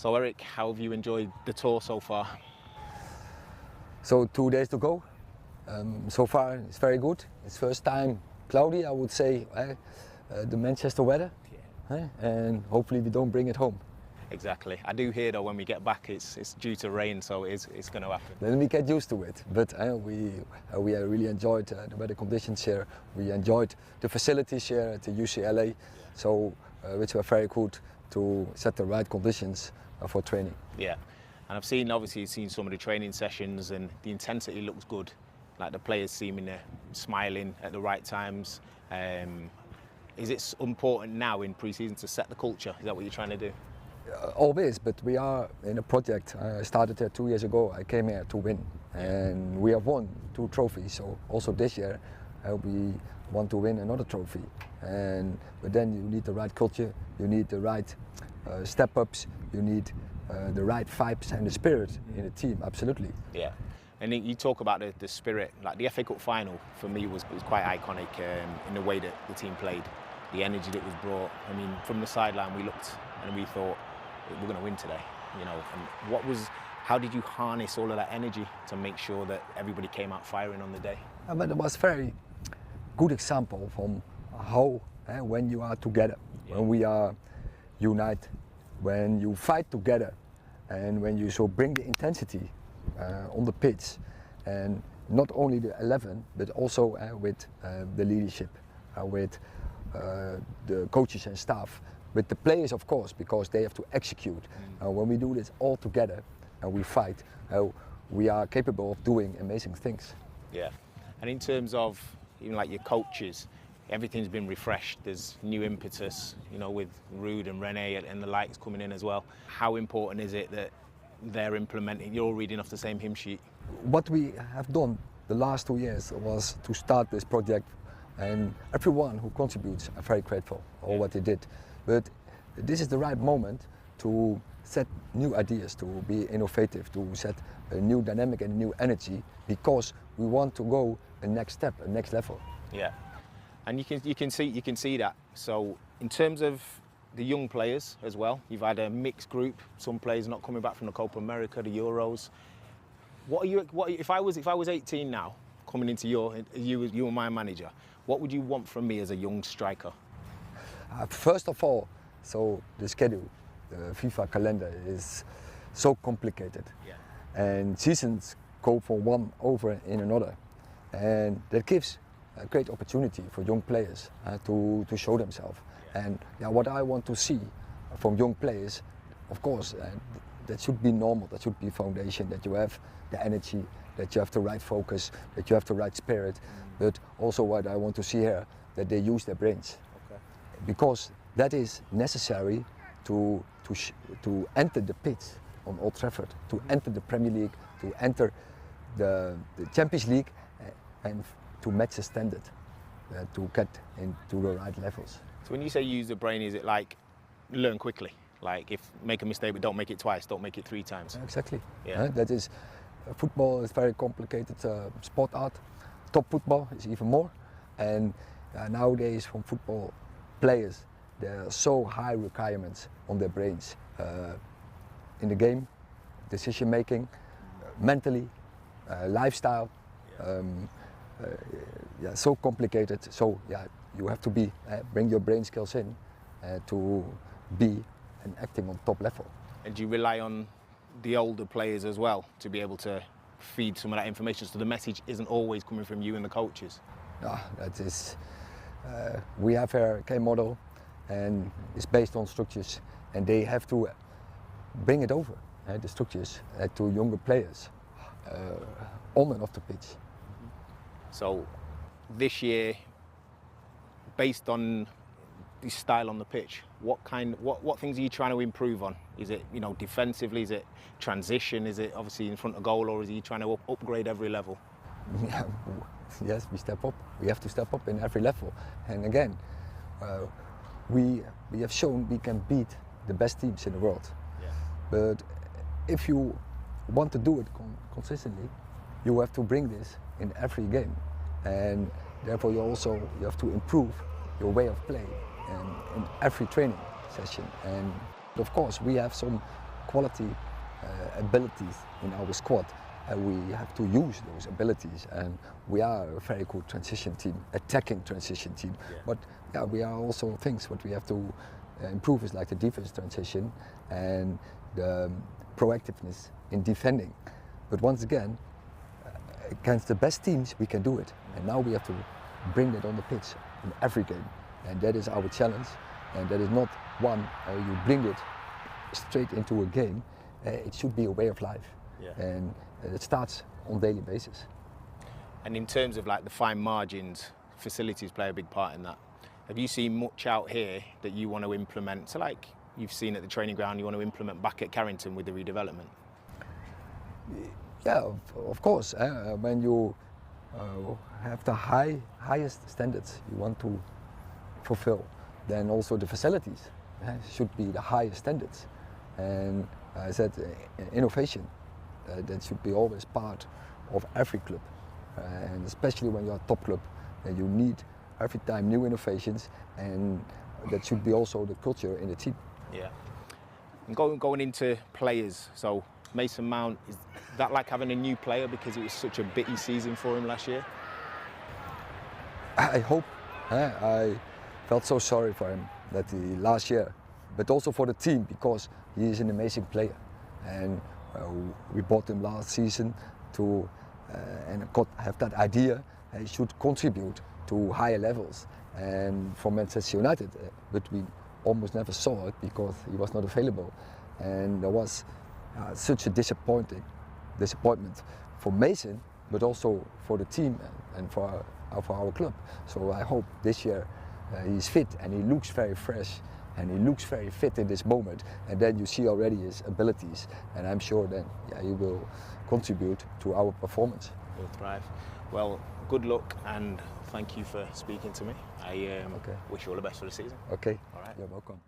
So Erik, how have you enjoyed the tour so far? So 2 days to go. So far it's very good. It's first time cloudy, I would say, the Manchester weather, and hopefully we don't bring it home. Exactly. I do hear though when we get back it's due to rain, so it's going to happen. Then we get used to it. But we really enjoyed the weather conditions here. We enjoyed the facilities here at the UCLA, so which were very good to set the right conditions for training. Yeah, and I've seen some of the training sessions, and the intensity looks good. Like the players seeming smiling at the right times. Is it important now in pre-season to set the culture? Is that what you're trying to do? Always, but we are in a project. I started here 2 years ago. I came here to win, and we have won 2 trophies. So also this year, we want to win another trophy. But then you need the right culture. You need the right step-ups. You need the right vibes and the spirit in the team. Absolutely. Yeah. And you talk about the spirit. Like the FA Cup final for me was quite iconic in the way that the team played, the energy that was brought. I mean, from the sideline we looked and we thought we're going to win today, you know. And how did you harness all of that energy to make sure that everybody came out firing on the day? But it was a very good example from how when you are together, when we are united, when you fight together, and when you so bring the intensity on the pitch, and not only the 11 but also with the leadership, with the coaches and staff, with the players of course, because they have to execute. When we do this all together and we fight, we are capable of doing amazing things. Yeah, and in terms of even like your coaches, everything's been refreshed. There's new impetus, you know, with Ruud and Rene and the likes coming in as well. How important is it that they're implementing, you're all reading off the same hymn sheet? What we have done the last 2 years was to start this project, and everyone who contributes are very grateful for what they did. But this is the right moment to set new ideas, to be innovative, to set a new dynamic and new energy, because we want to go a next step, a next level. Yeah, and you can see that. So in terms of the young players as well, you've had a mixed group. Some players not coming back from the Copa America, the Euros. If I was 18 now, coming into you were my manager, what would you want from me as a young striker? First of all, so the schedule, the FIFA calendar is so complicated, and seasons go from one over in another, and that gives a great opportunity for young players to show themselves. And what I want to see from young players, of course, that should be normal, that should be foundation, that you have the energy, that you have the right focus, that you have the right spirit, but also what I want to see here, that they use their brains. Because that is necessary to enter the pitch on Old Trafford, to enter the Premier League, to enter the Champions League, and to match the standard, to get into the right levels. So when you say use the brain, is it like learn quickly? Like if make a mistake but don't make it twice, don't make it 3 times? Exactly. Yeah. That is, football is very complicated sport art. Top football is even more. And nowadays from football players, there are so high requirements on their brains in the game, decision making, mentally, lifestyle. So complicated. So you have to bring your brain skills in to be and acting on top level. And do you rely on the older players as well to be able to feed some of that information, so the message isn't always coming from you and the coaches? That is, we have a K model, and it's based on structures, and they have to bring it over, the structures, to younger players on and off the pitch. So this year, based on the style on the pitch, what things are you trying to improve on? Is it, you know, defensively? Is it transition? Is it obviously in front of goal, or is he trying to upgrade every level? Yes, we step up. We have to step up in every level. And again, we have shown we can beat the best teams in the world. But if you want to do it consistently, you have to bring this in every game, and therefore you have to improve your way of play in every training session. And of course we have some quality abilities in our squad. We have to use those abilities, and we are a very good transition team, attacking transition team. Yeah. But yeah, we are also things what we have to improve is like the defense transition and the proactiveness in defending. But once again, against the best teams we can do it, and now we have to bring it on the pitch in every game, and that is our challenge. And that is not one you bring it straight into a game. It should be a way of life, and it starts on daily basis. And in terms of like the fine margins, facilities play a big part in that. Have you seen much out here that you want to implement? So like you've seen at the training ground, you want to implement back at Carrington with the redevelopment? Yeah, of course. When you have the highest standards you want to fulfill, then also the facilities should be the highest standards. And I said innovation, that should be always part of every club. And especially when you're a top club, you need every time new innovations, and that should be also the culture in the team. Yeah. And going into players, so Mason Mount, is that like having a new player because it was such a bitty season for him last year? I hope. I felt so sorry for him that last year, but also for the team because he is an amazing player, and we bought him last season to and have that idea he should contribute to higher levels. And for Manchester United, but we almost never saw it because he was not available, and there was such a disappointment for Mason, but also for the team and for our club. So I hope this year he's fit and he looks very fresh and he looks very fit in this moment, and then you see already his abilities, and I'm sure then he will contribute to our performance. He'll thrive. Well, good luck and thank you for speaking to me. I wish you all the best for the season. Okay, all right. You're welcome.